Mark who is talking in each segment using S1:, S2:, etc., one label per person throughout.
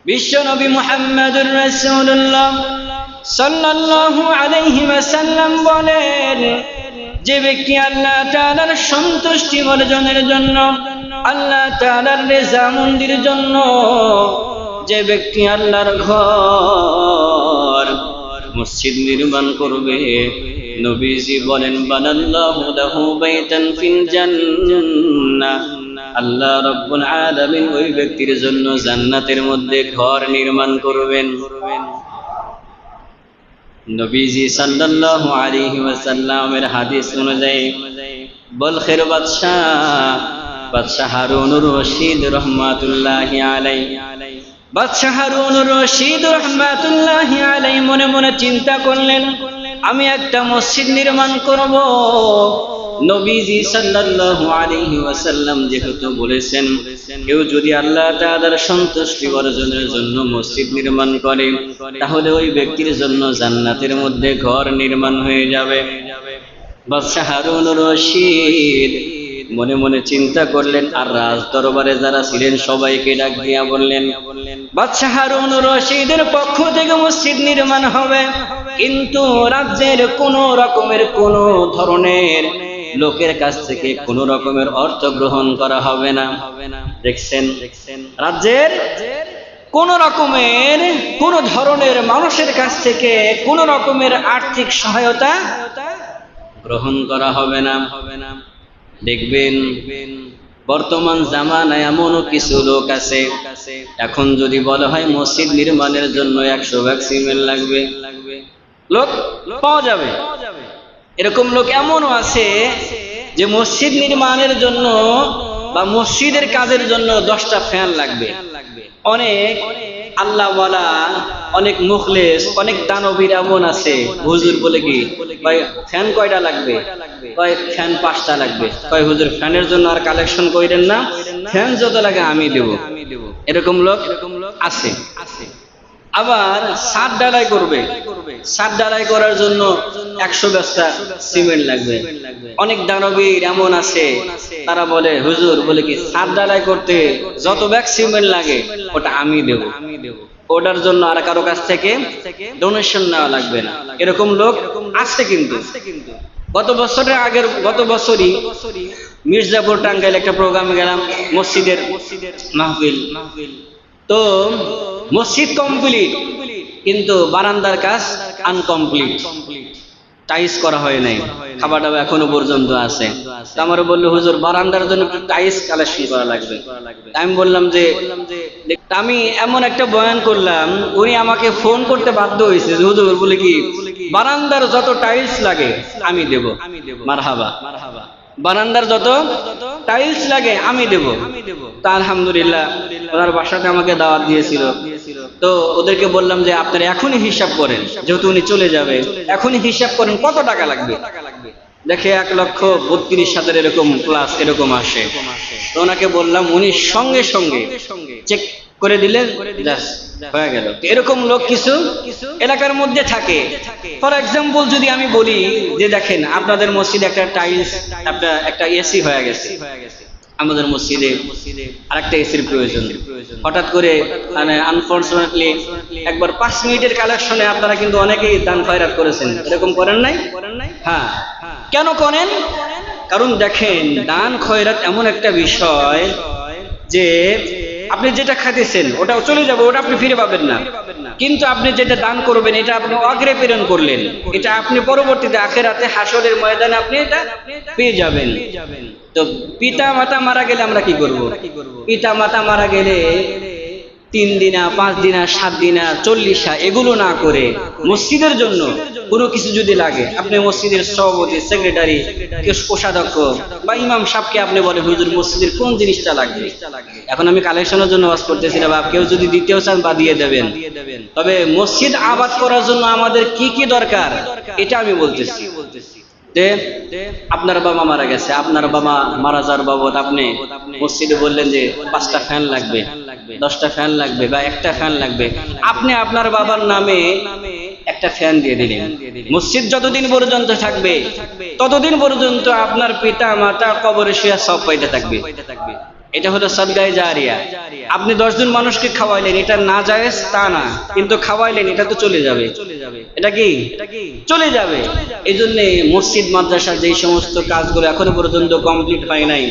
S1: বিশ্ব নবী মুহাম্মদুর রাসূলুল্লাহ সাল্লাল্লাহু আলাইহি ওয়াসাল্লাম বলেন, যে ব্যক্তি আল্লাহ তাআলার সন্তুষ্টি অর্জনের জন্য, আল্লাহ তাআলার রেজামন্দির জন্য, যে ব্যক্তি আল্লাহর ঘর মসজিদ নির্মাণ করবে, নবীজি বলেন বানাল্লাহু লাহু বাইতান ফিল জান্নাহ, আল্লাহ রাব্বুল আলামিন ওই ব্যক্তির জন্য জান্নাতের মধ্যে ঘর নির্মাণ করবেন। নবীজি সাল্লাল্লাহু আলাইহি ওয়াসাল্লামের হাদিস অনুযায়ী বলখের বাদশাহ হারুনুর রশিদ রাহমাতুল্লাহি আলাইহি, বাদশাহ হারুনুর রশিদ রাহমাতুল্লাহি আলাইহি মনে মনে চিন্তা করলেন, আমি একটা মসজিদ নির্মাণ করব। নবীজি সাল্লাল্লাহু আলাইহি ওয়াসাল্লাম যেহেতু বলেছেন, কেউ যদি আল্লাহ তাআলার সন্তুষ্টি অর্জনের জন্য মসজিদ নির্মাণ করে, তাহলে ওই ব্যক্তির জন্য জান্নাতের মধ্যে ঘর নির্মাণ হয়ে যাবে। বাদশাহ হারুনুর রশিদ মনে মনে চিন্তা করলেন, আর রাজ দরবারে যারা ছিলেন সবাইকে ডাক দিয়া বললেন, বাদশাহ হারুনুর রশিদের পক্ষ থেকে মসজিদ নির্মাণ হবে, কিন্তু রাজ্যের কোন রকমের কোন ধরনের লোকের কাছ থেকে কোন রকমের অর্থ গ্রহণ করা হবে না। দেখছেন, রাজ্যের কোন রকমের কোন ধরনের মানুষের কাছ থেকে কোন রকমের আর্থিক সহায়তা গ্রহণ করা হবে না। দেখবেন বর্তমান জামানায় এমনও কিছু লোক আছে, এখন যদি বলা হয় মসজিদ নির্মাণের জন্য 100 ভাগ সিমেন্ট লাগবে, লোক পাওয়া যাবে। এরকম লোক এমনও আছে যে মসজিদ নির্মাণের জন্য বা মসজিদের কাজের জন্য 10টা ফ্যান লাগবে। অনেক আল্লাহওয়ালা, অনেক মুখলেস, অনেক দানবীর এমন আছে, হুজুর বলে কি ভাই ফ্যান কয়টা লাগবে, কয় ফ্যান 5টা লাগবে, কয় হুজুর ফ্যানের জন্য আর কালেকশন কইরেন না, ফ্যান যত লাগে আমি দেব। এরকম লোক আছে। আবার ছাদ ঢালাই করবে, ছাদ ঢালাই করার জন্য 100 বস্তা সিমেন্ট লাগবে। অনেক দানবীর এমন আছে, তারা বলে হুজুর বলে কি ছাদ ঢালাই করতে যত ব্যাগ সিমেন্ট লাগে ওটা আমি দেব, ওটার জন্য আর কারো কাছ থেকে ডোনেশন নেওয়া লাগবে না। এরকম লোক আছে। কিন্তু গত বছরই মির্জাপুর টাঙ্গাইল একটা প্রোগ্রামে গেলাম, মসজিদের মাহফিল। তো মসজিদ কমপ্লিট, কিন্তু বারান্দার কাজ আনকমপ্লিট, টাইলস করা হয় নাই, খাবার দাবার এখনো পর্যন্ত আছে। আমার বললো হুজুর বারান্দার জন্য টাইলস কালেকশন করা লাগবে। আমি বললাম যে আমি এমন একটা বয়ান করলাম, উনি আমাকে ফোন করতে বাধ্য হয়েছে, হুজুর বলে কি বারান্দার যত টাইলস লাগে আমি দেব। মারহাবা, বারান্দার যত টাইলস লাগে আমি দেব। তা আলহামদুলিল্লাহ ওনার বাসাতে আমাকে দাওয়াত দিয়েছিল। তো ওদেরকে বললাম যে আপনারা এখনই হিসাব করেন, যেহেতু উনি চলে যাবে, এখনই হিসাব করেন কত টাকা লাগবে। দেখে 1,32,000 এরকম প্লাস এরকম আসে। তো ওনাকে বললাম, উনি সঙ্গে সঙ্গে চেক করে দিলেন, হয়ে গেল। এরকম লোক কিছু এলাকার মধ্যে থাকে। ফর এক্সাম্পল যদি আমি বলি যে দেখেন আপনাদের মসজিদে একটা টাইলস, একটা এসি হয়ে গেছে, আমাদের মসজিদে আরেকটা এসির প্রয়োজন। হঠাৎ করে মানে আনফরচুনেটলি একবার 5 মিনিটের কালেকশনে আপনারা কিন্তু অনেকেই দান খয়রাত করেছেন, এরকম করেন নাই? হ্যাঁ, কেন করেন? কারণ দেখেন দান খয়রাত এমন একটা বিষয় যে আপনি যেটা খাইতেছেন ওটা চলে যাবে, ওটা আপনি ফিরে পাবেন না। কিন্তু আপনি যেটা দান করবেন এটা আপনি অগ্রে প্রেরণ করলেন, এটা আপনি পরবর্তীতে আখিরাতে হাসরের ময়দানে আপনি এটা পেয়ে যাবেন। তো পিতা মাতা মারা গেলে আমরা কি করব? পিতা মাতা মারা গেলে 3 দিনা, 5 দিনা, 7 দিনা, 40 এগুলো না করে মসজিদের জন্য কোনো কিছু যদি লাগে, আপনি মসজিদের সভাপতি, সেক্রেটারি, কোষাধ্যক্ষ বা ইমাম সাহেবকে আপনি বলেন হুজুর মসজিদের কোন জিনিসটা লাগবে। এখন আমি কালেকশনের জন্য ওয়াজ করতেছি না, বা কেউ যদি দিতেও চান বা দিয়ে দেবেন। তবে মসজিদ আবাদ করার জন্য আমাদের কি কি দরকার এটা আমি বলতেছি। যে আপনার বাবা মারা গেছে, আপনার বাবা মারা যাওয়ার বাবদ আপনি মসজিদে বললেন যে 5টা ফ্যান লাগবে, 10টা ফ্যান লাগবে বা একটা ফ্যান লাগবে, আপনি আপনার বাবার নামে একটা ফ্যান দিয়ে দিলেন। মসজিদ যতদিন পর্যন্ত থাকবে ততদিন পর্যন্ত আপনার পিতা মাতা কবরে শুয়ে সব পাইতে থাকবে। এটা হলো সাদগায়ে জারিয়া। আপনি 10 জন মানুষকে খাওয়াইলেন, এটা না জায়েজ তা না, কিন্তু খাওয়াইলেন, এটা তো চলে যাবে। এটা কি চলে যাবে? এই জন্য মসজিদ মাদ্রাসা যেই সমস্ত কাজগুলো এখনো পর্যন্ত কমপ্লিট হয় নাই,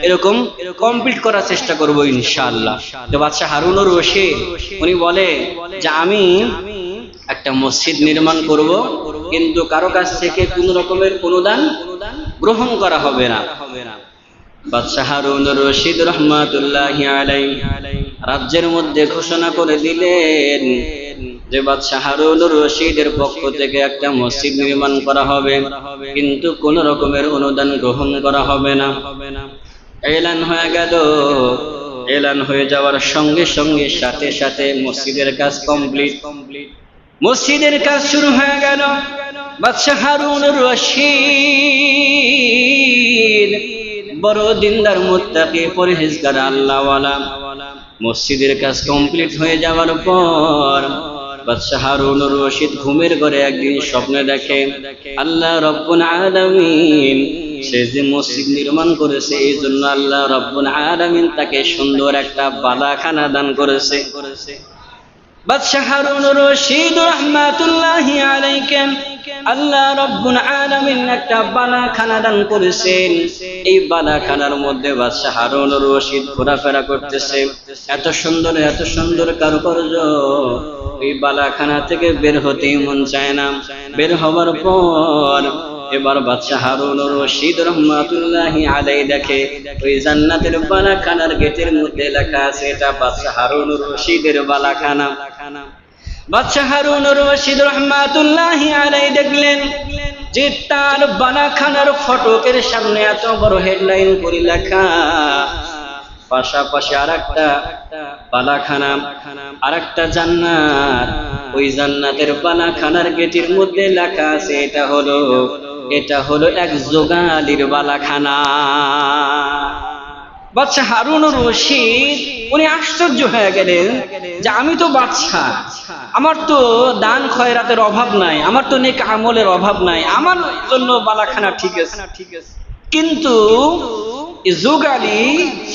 S1: এরকম কমপ্লিট করার চেষ্টা করব ইনশাআল্লাহ। তো বাদশা হারুনুর রশিদ উনি বলে যে আমি একটা মসজিদ নির্মাণ করব, কিন্তু কারো কাছ থেকে কোন রকমের অনুদান গ্রহণ করা হবে না। বাদশাহ হারুনুর রশিদ রাহমাতুল্লাহি আলাইহি রাজ্যের মধ্যে ঘোষণা করে দিলেন যে বাদশাহ হারুনুর রশিদের পক্ষ থেকে একটা মসজিদ নির্মাণ করা হবে, কিন্তু কোন রকমের অনুদান গ্রহণ করা হবে না। এলান হয়ে গেল। এলান হয়ে যাওয়ার সঙ্গে সঙ্গে সাথে সাথে মসজিদের কাজ কমপ্লিট। মসজিদের কাজ শুরু হয়ে গেল। বাদশাহ হারুনুর রশিদ বড় দিনদার মুত্তাকি পরহেজগার আল্লাহওয়ালা। মসজিদের কাজ কমপ্লিট হয়ে যাওয়ার পর বাদশাহ হারুনুর রশিদ ঘুমের ঘরে একদিন স্বপ্নে দেখে আল্লাহ রাব্বুল আলামিন সে যে মসজিদ নির্মাণ করেছে, এই জন্য আল্লাহ রাব্বুল আলামিন তাকে সুন্দর একটা বালাখানা দান করেছে। বাদশাহ হারুনুর রশিদ রাহমাতুল্লাহি আলাইহি আল্লাহ রাব্বুল আলামিন একটা বালাখানা দান করেছেন। এই বালাখানার মধ্যে বাদশাহ হারুনুর রশিদ ঘোরাফেরা করতেছে। এত সুন্দর কারুকার্য, এই বালাখানা থেকে বের হতেই মন চায় না। বের হওয়ার পর এবার বাদশাহ হারুনুর রশিদ রাহমাতুল্লাহি আলাইহি দেখে ওই জান্নাতের বালাখানার গেটের মধ্যে লেখা আছে এটা বাদশাহ হারুনুর রশিদের বালাখানা। বাদশাহ হারুনুর রশিদ রাহমাতুল্লাহি আলাইহি দেখলেন যে তার বালাখানার ফটকের সামনে এত বড় হেডলাইন করে লেখা, পাশাপাশি আরেকটা বালাখানা, আরেকটা জান্নাত। ওই জান্নাতের বালাখানার গেটের মধ্যে লেখা আছে এটা হলো এক যোগালীর বালাখানা। বাদশাহ হারুনুর রশিদ উনি আশ্চর্য হয়ে গেলেন যে আমি তো বাদশাহ, আমার তো দান খয়রাতের অভাব নাই, আমার তো নেক আমলের অভাব নাই, আমার জন্য বালাখানা ঠিক আছে, কিন্তু যোগালী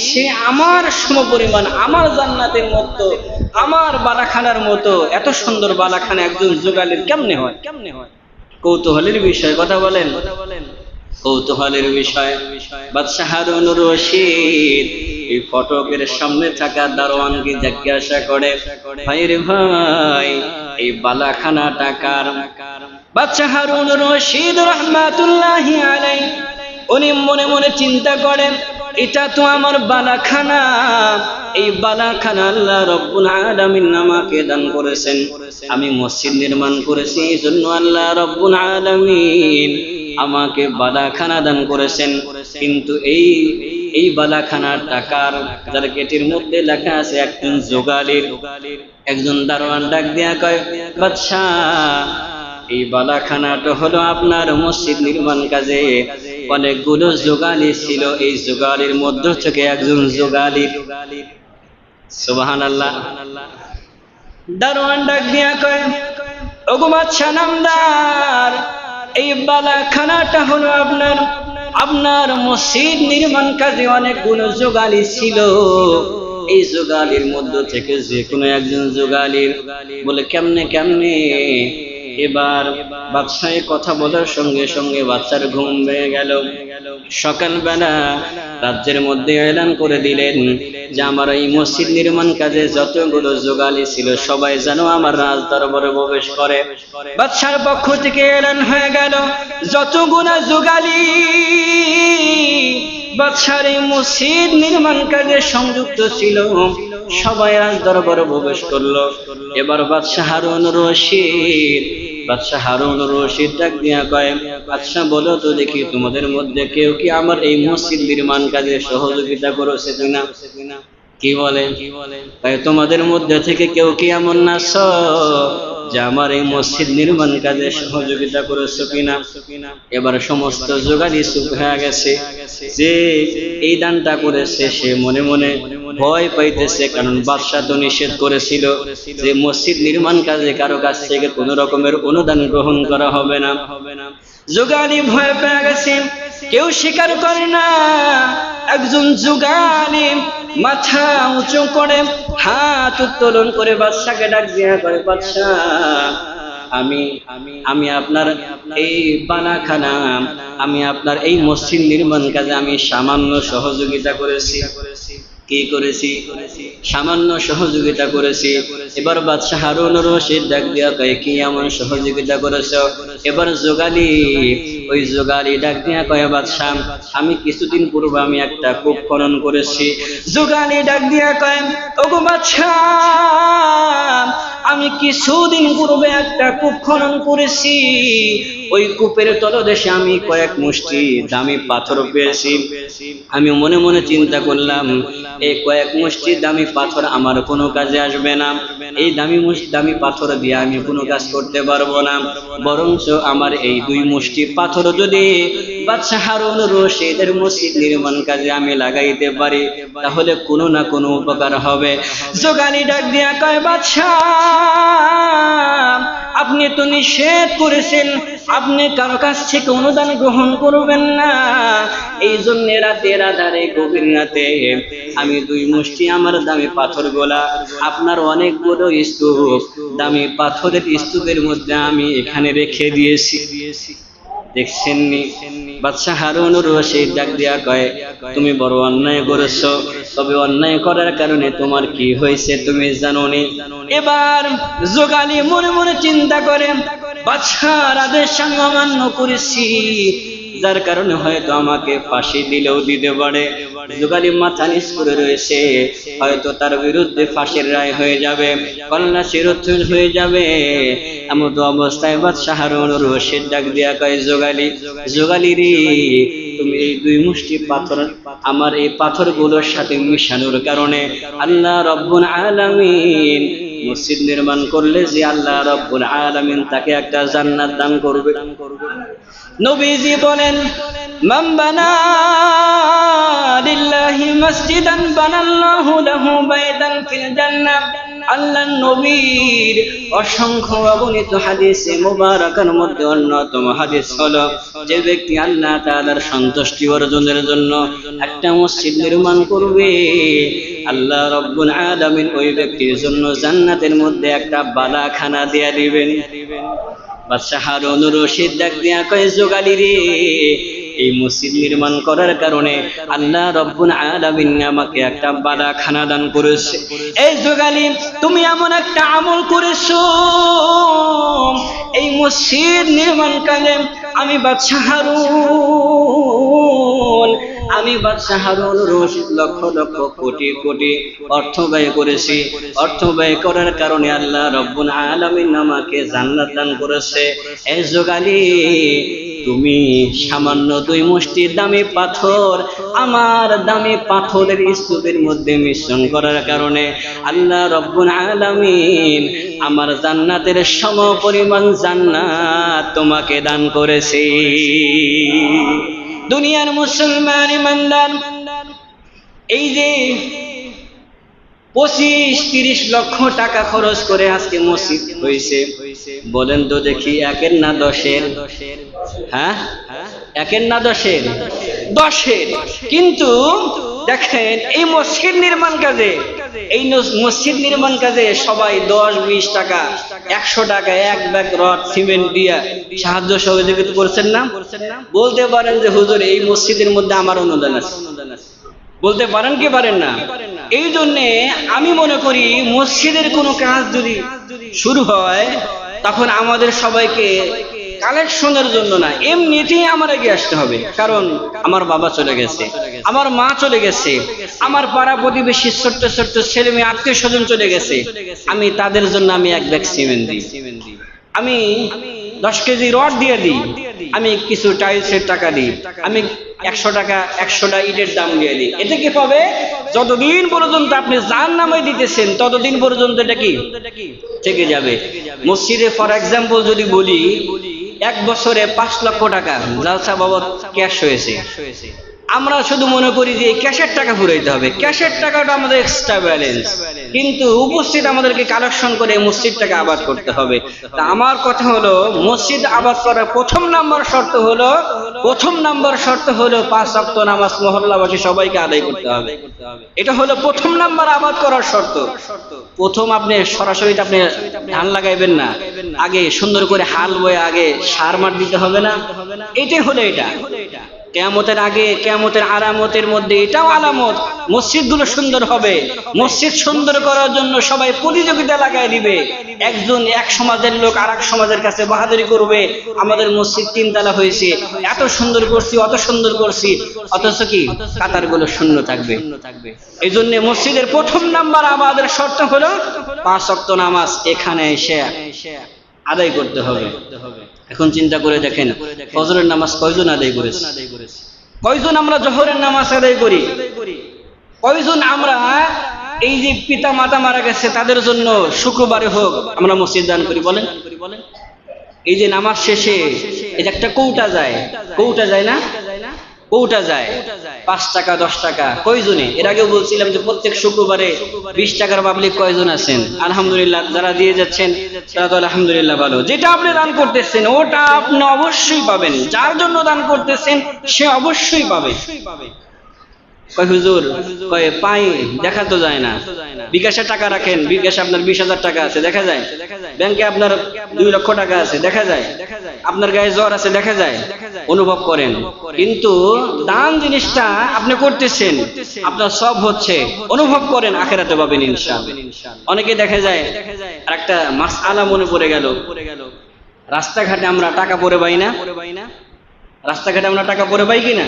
S1: সে আমার সমপরিমাণ, আমার জান্নাতের মতো, আমার বালাখানার মতো এত সুন্দর বালাখানা একজন যোগালীর কেমনে হয়? কৌতূহলের বিষয়, কথা বলেন, কৌতূহলের বিষয়। বাদশাহ হারুনুর রশিদ এই ফটকের সামনে থাকা দারোয়ানকে জিজ্ঞাসা করে, ভাই রে ভাই, এই বালাখানাটা কার? বাদশাহ হারুনুর রশিদ রাহমাতুল্লাহি আলাইহি উনি মনে মনে চিন্তা করেন এটা তো আমার বালাখানা, এই বালাখানা আল্লাহ রাব্বুল আলামিন আমাকে দান করেছেন। আমি মসজিদ নির্মাণ করেছি, এই জন্য আল্লাহ রাব্বুল আলামিন আমাকে বালাখানা দান করেছেন। কিন্তু এই বালাখানার টাকার যার গেটের মধ্যে লেখা আছে একজন যোগালীর। একজন দারোয়ান ডাক দিয়া কয়, বাদশাহ এই বালাখানাটা হলো আপনার মসজিদ নির্মাণ কাজে অনেকগুলো যোগালী ছিল, এই যোগালীর মধ্য থেকে একজন যোগালীর। সুবহানাল্লাহ। দারোয়ান ডাক দিয়া কয়, ওগো বাদশাহ নামদার, এই বালাখানাটা হলো আপনার মসজিদ নির্মাণ কাজে অনেকগুলো যোগালী ছিল, এই যোগালীর মধ্য থেকে যে কোনো একজন যোগালীর। বলে কেমনে? এবার বাদশাহ কথা বলার সঙ্গে সঙ্গে বাচ্চার ঘুম ভেঙে গেল। সকালবেলা রাজ্যের মধ্যে এলান করে দিলেন যে আমার এই মসজিদ নির্মাণ কাজে যতগুলো যোগালী ছিল সবাই যেন আমার রাজ দরবারে প্রবেশ করে। বাদশার পক্ষ থেকে এলান হয়ে গেল যতগুলো যোগালী বাদশার এই মসজিদ নির্মাণ কাজে সংযুক্ত ছিল সবাই রাজ দরবারে প্রবেশ করলো। এবার বাদশাহ হারুনুর রশিদ ডাক দিয়া কয়, আচ্ছা বলো তো দেখি তোমাদের মধ্যে কেউ কি আমার এই মসজিদ নির্মাণ কাজে সহযোগিতা করেছে কিনা? কি বলে? তাই তোমাদের মধ্যে থেকে কেউ কি এমন আছো যে আমার এই মসজিদ নির্মাণ কাজে সহযোগিতা করেছো কিনা? এবার সমস্ত যোগালী চুপ হয়ে গেছে। যে এই দানটা করেছে সে মনে মনে ভয় পাইতেছে, কারণ বাদশাহ তো নিষেধ করেছিল যে মসজিদ নির্মাণ কাজে কারো কাছ থেকে কোনো রকমের অনুদান গ্রহণ করা হবে না। যোগালী ভয় পেয়ে গেছে। কেউ স্বীকার করে না। একজন যুগালি মাথা উঁচু করে হাত উত্তোলন করে বাদশাকে ডাক দিয়া করে, বাদশা, আমি আমি আপনার এই বানাখানা, আমি আপনার এই মসজিদ নির্মাণ কাজে আমি সামান্য সহযোগিতা করেছি। কি করেছি? সামান্য সহযোগিতা করেছি। এবার বাদশাহ হারুন রশিদ ডাক দিয়া কয়, কি এমন সহযোগিতা করেছ? এবার ওই যোগালী ডাক দিয়া কয়, বাদশাহ, আমি কিছুদিন পূর্বে আমি একটা কূপ খনন করেছি। যোগালী ডাক দিয়া কয়, ওগো বাদশাহ, আমি কিছুদিন পূর্বে একটা কূপ খনন করেছি। ওই কূপের তলদেশে আমি কয়েক মুষ্টি দামি পাথর পেয়েছি। আমি মনে মনে চিন্তা করলাম, এই কয়েক মুষ্টি দামি পাথর আমার কোনো কাজে আসবে না। এই দামি পাথর দিয়ে আমি কোনো কাজ করতে পারবো না। বরঞ্চ আমার এই 2 মুষ্টি পাথর যদি বাদশাহ হারুন রশিদের মসজিদ নির্মাণ কাজে আমি লাগাইতে পারি, তাহলে কোনো না কোনো উপকার হবে। যোগালী ডাক দিয়া কয়, বাদশাহ, আপনি তো নিষেধ করেছেন আপনি কারো কাছ থেকে অনুদান গ্রহণ করবেন না। এই জন্য রাতের আধারে গভীর রাতে আমি 2 মুষ্টি আমার দামি পাথর গোলা আপনার অনেকগুলো স্তূপ, দামি পাথরের স্তূপের মধ্যে আমি এখানে রেখে দিয়েছি। দেখছেননি? বাদশাহ হারুন রশিদ ডাক দিয়া কয়, তুমি বড় অন্যায় করেছো, তবে অন্যায় করার কারণে তোমার কি হয়েছে তুমি জানো নি? এবার যোগালী মনে মনে চিন্তা করে, বাদশাহর আদেশ আমি অমান্য করেছি, যার কারণে হয়তো আমাকে ফাঁসি দিলেও দিতে পারে। যোগালী মাথা নিচ করে রয়েছে, হয়তো তার বিরুদ্ধে ফাঁসির রায় হয়ে যাবে, কল্লা শিরোচ্ছেদ হয়ে যাবে। এমন অবস্থায় বাদশাহ হারুন রশিদ ডাক দিয়া কয়, যোগালী রে, তুমি এই 2 মুষ্টি পাথর আমার এই পাথরগুলোর সাথে মিশানোর কারণে আল্লাহ রব্বুল আলামিন মসজিদ নির্মাণ করলে যে আল্লাহ রব্বুল আলামিন তাকে একটা জান্নাত দান করবে। নবীজি বলেন, মান বানা লিল্লাহি মসজিদান বানাল্লাহু লাহু বাইতান ফিল জান্নাহ। আল্লাহর নবীর অসংখ্য অগণিত হাদিসে মুবারাকার মধ্যে অন্যতম হাদিস হলো, যে ব্যক্তি আল্লাহ তাআলার সন্তুষ্টি অর্জনের জন্য একটা মসজিদ নির্মাণ করবে, আল্লাহ রব্বুল আলামিন ওই ব্যক্তির জন্য জান্নাতের মধ্যে একটা বালাখানা দিয়ে দিবেন। বাদশাহ হারুন রশিদ ডাক দিয়া কয়, যোগালী রে, এই মসজিদ নির্মাণ করার কারণে আল্লাহ রব্বুল আলামিন আমাকে একটা বালাখানা দান করেছে। এই যোগালী, তুমি এমন একটা আমল করেছো, এই মসজিদ নির্মাণ কালে আমি বাদশাহ হারুন রশিদ লক্ষ লক্ষ কোটি কোটি অর্থ ব্যয় করেছি। অর্থ ব্যয় করার কারণে আল্লাহ রব্বুল আলামিন আমাকে জান্নাত দান করেছে। এই যোগালী, তুমি সামান্য 2 মুষ্টি দামি পাথর আমার দামি পাথরের স্তূপের মধ্যে মিশ্রণ করার কারণে আল্লাহ রব্বুল আলামিন আমার জান্নাতের সমপরিমাণ জান্নাত তোমাকে দান করেছে। দুনিয়ার মুসলমান ইমানদার, এই যে 25-30 লক্ষ টাকা খরচ করে আজকে মসজিদ হয়েছে, বলেন তো দেখি, 1-এর না 10-এর? হ্যাঁ, 1-এর না 10-এর? 10-এর। কিন্তু দেখেন, এই মসজিদ নির্মাণ কাজে সবাই 10-20 টাকা 100 টাকা 1 ব্যাগ রড সিমেন্ট দিয়া সাহায্য সহযোগিতা করছেন না? বলতে পারেন যে হুজুর, এই মসজিদের মধ্যে আমার অনুদান আছে, বলতে পারেন কি পারেন না? এই জন্যে আমি মনে করি, মসজিদের কোনো কাজ যদি শুরু হয়, তখন আমাদের সবাইকে কালেকশনের জন্য না, এমনিতেই আমার এগিয়ে আসতে হবে। কারণ আমার বাবা চলে গেছে, আমার মা চলে গেছে, আমার পাড়া প্রতিবেশী ছোট্ট ছোট্ট ছেলে মেয়ে আত্মীয় স্বজন চলে গেছে। আমি তাদের জন্য আমি 1 ব্যাগ সিমেন্ট দিই, আমি 10 কেজি রড দিয়ে দিই, আমি কিছু টাইলসের টাকা দিই, আমি 100 টাকা 100টা ইটের দাম দিয়ে দিই। এতে কি হবে? যতদিন পর্যন্ত আপনি জাহান্নামে দিতেছেন, ততদিন পর্যন্ত এটা কি থেকে যাবে। মসজিদে ফর এক্সাম্পল যদি বলি, 1 বছরে 5 লক্ষ টাকা জালসা বাবদ ক্যাশ হয়েছে। আমরা শুধু মনে করি যে ক্যাশের টাকা ফুরাইতে হবে, ক্যাশের টাকাটা আমাদের এক্সট্রা ব্যালেন্স, কিন্তু উপস্থিত আমাদেরকে কালেকশন করে মসজিদটাকে আবাদ করতে হবে। তা আমার কথা হলো, মসজিদ আবাদ করার প্রথম নাম্বার শর্ত হলো 5 ওয়াক্ত নামাজ মহল্লাবাসী সবাইকে আদায় করতে হবে। এটা হলো প্রথম নাম্বার আবাদ করার শর্ত। প্রথম আপনি সরাসরি আপনি ধান লাগাইবেন না, আগে সুন্দর করে হাল বয়ে আগে সার মার দিতে হবে না? এটাই হলো এটা। কিয়ামতের আগে, কিয়ামতের আলামতের মধ্যে এটাও আলামত, মসজিদগুলো সুন্দর হবে। মসজিদ সুন্দর করার জন্য সবাই প্রতিযোগিতা লাগাই দিবে। এক সমাজের লোক আর এক সমাজের কাছে বাহাদুরি করবে, আমাদের মসজিদ 3 তলা হয়েছে, এত সুন্দর করছি, অত সুন্দর করছি, অথচ কি কাতারগুলো শূন্য থাকবে। এই জন্য মসজিদের প্রথম নাম্বার আমাদের শর্ত হলো 5 ওয়াক্ত নামাজ এখানে এসে আদায় করতে হবে। এখন চিন্তা করে দেখেন, ফজরের নামাজ কয়জন আদায় করেছে? কয়জন আমরা জোহরের নামাজ আদায় করি? কয়জন আমরা এই যে পিতা মাতা মারা গেছে তাদের জন্য শুক্রবারে হোক আমরা মসজিদ দান করি? বলেন। এই যে নামাজ শেষে এই যে একটা কৌটা যায় না? কৌটা যায় 5 টাকা 10 টাকা, কয়জনে? এর আগেও বলছিলাম যে প্রত্যেক শুক্রবারে 20 টাকার পাবলিক কয়জন আছেন? আলহামদুলিল্লাহ, যারা দিয়ে যাচ্ছেন তারা তো আলহামদুলিল্লাহ ভালো। যেটা আপনি দান করতেছেন ওটা আপনি অবশ্যই পাবেন, যার জন্য দান করতেছেন সে অবশ্যই পাবে। কয় হুজুর, কয় পাই, দেখা তো যায় না। বিকাশে টাকা রাখেন, বিকাশে আপনার 20,000 টাকা আছে, দেখা যায়। ব্যাংকে আপনার 2 লক্ষ টাকা আছে, দেখা যায়। আপনার গায়ে জ্বর আছে, দেখা যায়, অনুভব করেন। কিন্তু দান জিনিসটা আপনি করতেছেন, আপনার সব হচ্ছে, অনুভব করেন, আখিরাতে পাবেন ইনশাআল্লাহ। অনেকে দেখা যায়, আর একটা মাসআলা মনে পড়ে গেল, রাস্তাঘাটে আমরা টাকা পরে পাই না? রাস্তাঘাটে আমরা টাকা পরে পাই কিনা?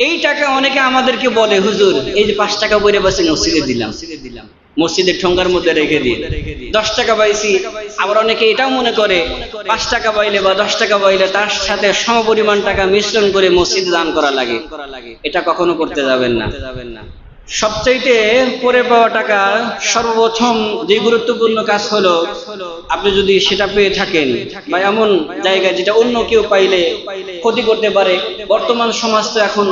S1: এই টাকা অনেকে আমাদেরকে বলে, হুজুর এই যে 5 টাকা পরে বসে মসজিদে দিলাম, মসজিদের ঠোঙ্গার মধ্যে রেখে দিই, 10 টাকা পাইছি। আবার অনেকে এটাও মনে করে 5 টাকা পাইলে বা 10 টাকা পাইলে তার সাথে সমপরিমাণ টাকা মিশ্রণ করে মসজিদে দান করা লাগে। এটা কখনো করতে যাবেন না। সবচাইতে পরে পাওয়া টাকা সর্বপ্রথম যে গুরুত্বপূর্ণ কাজ হলো, আপনি যদি সেটা পেয়ে থাকেন বা এমন জায়গায় যেটা অন্য কেউ পাইলে ক্ষতি করতে পারে, বর্তমান সমাজ তো এখন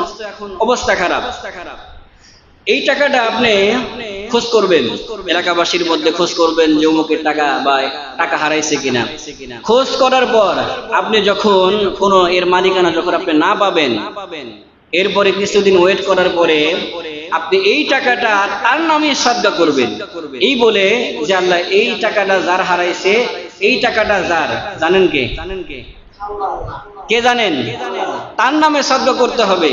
S1: অবস্থা খারাপ, এই টাকাটা আপনি খোঁজ করবেন, এলাকাবাসীর মধ্যে খোঁজ করবেন যে অমুকের টাকা বা টাকা হারাইছে কিনা। খোঁজ করার পর আপনি যখন কোনো এর মালিকানা যখন আপনি না পাবেন, এরপরে কিছুদিন ওয়েট করার পরে আপনি এই টাকাটা তার নামে সাদকা করবেন, এই বলে যে আল্লাহ এই টাকাটা যার হারাইছে, এই টাকাটা যার, জানেন কে? কে জানেন? তার নামে সাদকা করতে হবে।